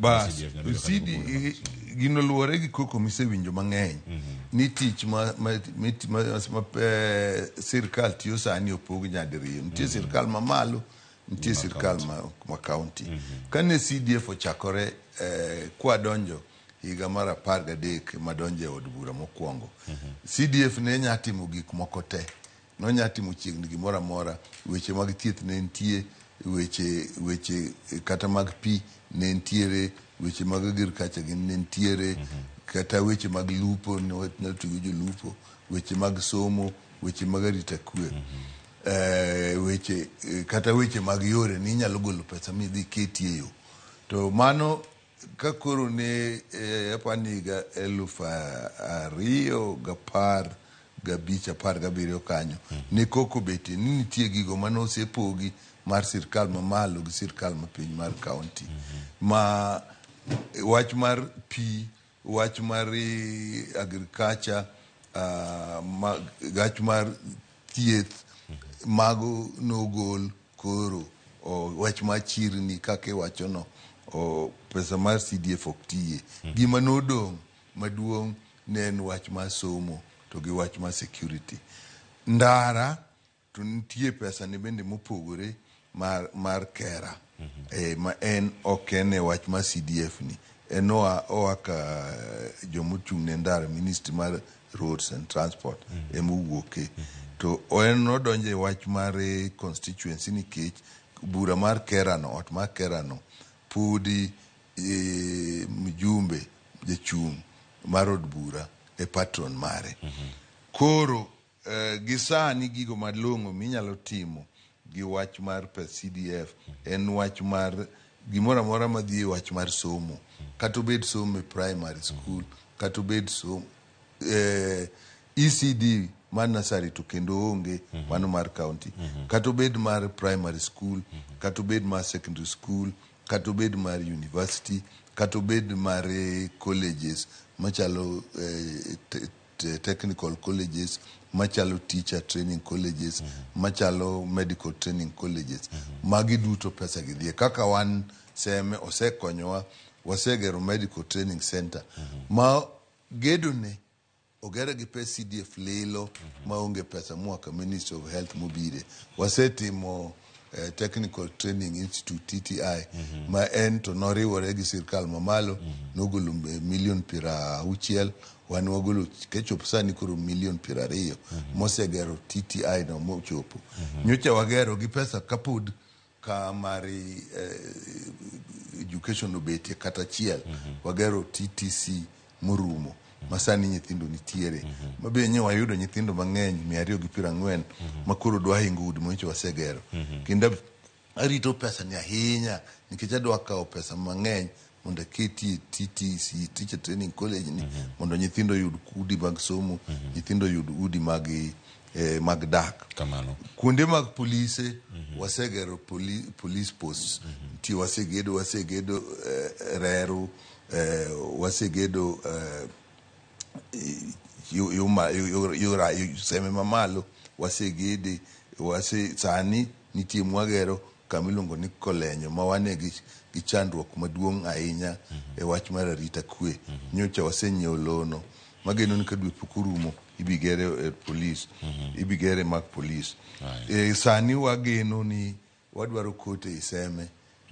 Bas, gino luore gi koko misewinjo mang'eny ni tich ma sirkal tiyo sani opog nyadiriyo. Nitie sirkal ma malo, nitie sirkal ma county. Kane CDF ochakore kwa donjo higa mar 13 madonjo e od bura mokwongo, CDF ne nya timo gik moko te. No nya timo chiegni gimoro amora. Weche mag thieth ne nitie, weche kata mag pi ne ntiere, weche mag agriculture gin ne ntiere, kata weche mag lupo ne tugo jolupo, weche mag somo, weche mag arita kwe, kata weche mag yore ni nyalo golo pesa midhi ketie yo. To mano ka koro ne apaniga 2015-17 kanyo ne koko bete ni nitie gigo mano osepogi mar sirkal mamalo gi sirkal mapiny mar county. Ma wach mar pi, wach mar agriculture, wach mar thieth, mago nogol koro. Wach mar chirni kake wachono, pesa mar CDF ok tiye. Gima nodong' maduong' ne en wach mar somo to gi wach mar security. Ndara to nitie pesa ne bende mopogore mar kera. Ma en ok en wach mar CDF ni. En oa ka jomochung' ne ndara, Ministry mar Roads and Transport emowuoke. To en nodonje wach mar constituency nikech bura mar kerano, ot mar kerano pudi mjumbe jachung' mar od bura e patron mare. Koro gisani gigo malong'o minyalo timo gi wach mar CDF en wach mar gimoro amora madhi e wach mar somo. Kata obed somo e primary school, kata obed somo ECD mar nursery to kendo onge, mano mar county. Kata obed mar primary school, kata obed mar secondary school, kata obed mar university, kata obed mar colleges machalo technical colleges, machalo teacher training colleges, machalo medical training colleges. Magi duto pesa gidhie. Kaka wan seme osekonyowa, wasegero medical training center ma gedone ogere gi pesa CDF lilo maonge pesa mwaka Ministry of Health mobire. Wasetimo Technical Training Institute TTI ma en to noriwore gi sirkal mamalo nogolo $60,000,000. Wan wagolo kechop sani koro $20,000,000 mosegero TTI no mochopo. Nyocha wagero gi pesa kapod ka mari education obete kata chiel wagero TTC morumo masani nyithindo nitiere. Mabe nye wayudo nyithindo mang'eny 240 makoro dwa hingo udi moncho wasegero. Kinda arito pesa ni ahinya nikech adwa kawo pesa mang'eny mondo ketie TTC, Teacher Training College ni, mondo nyithindo yud udi mag somo, nyithindo yud udi mag dak. Kamano. Kuonde mag polise wasegero police posts. Ti wasegedo Reru, wasegedo seme mamalo, wasegede, sani nitie mwagero kamilongo ni Kolenyo ma wane gi chandruok maduong' ahinya e wach mar arita kwe. Nyocha wasenyiewo lono mageno ni kadwe pukurumo ibigere police, ibigere mag police. Sani wageno ni wadwaro kote iseme.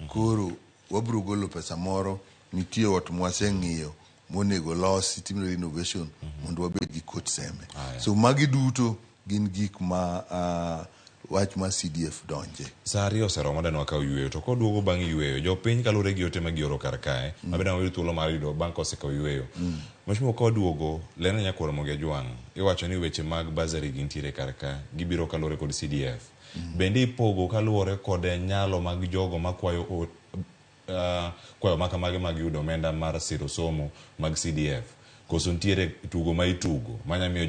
Koro wabro golo pesa moro, nitie ot mwaseng'iyo monego losi, timo renovation mondo wabed gi kot seme. So magi duto gin gik ma wach ma CDF donje. Sari oseromo dano wakaw yweyo, to koduogo bang' yweyo jopiny kalure gi ote magioro kar kae mabeda wayudo thuolo mar yudo bang' kosekaw yweyo. Mashimo koduogo lena nyakworo moge jwang' iwacho ni weche mag bursary gintiere kar ka gibiro kalure kod CDF. Bende ipogo kaluore kod nyalo mag jogo makwayo kwayo makamage mag yudo omenda mar siro somo mag CDF. Koso ntiere tugo ma itugo manyamiyo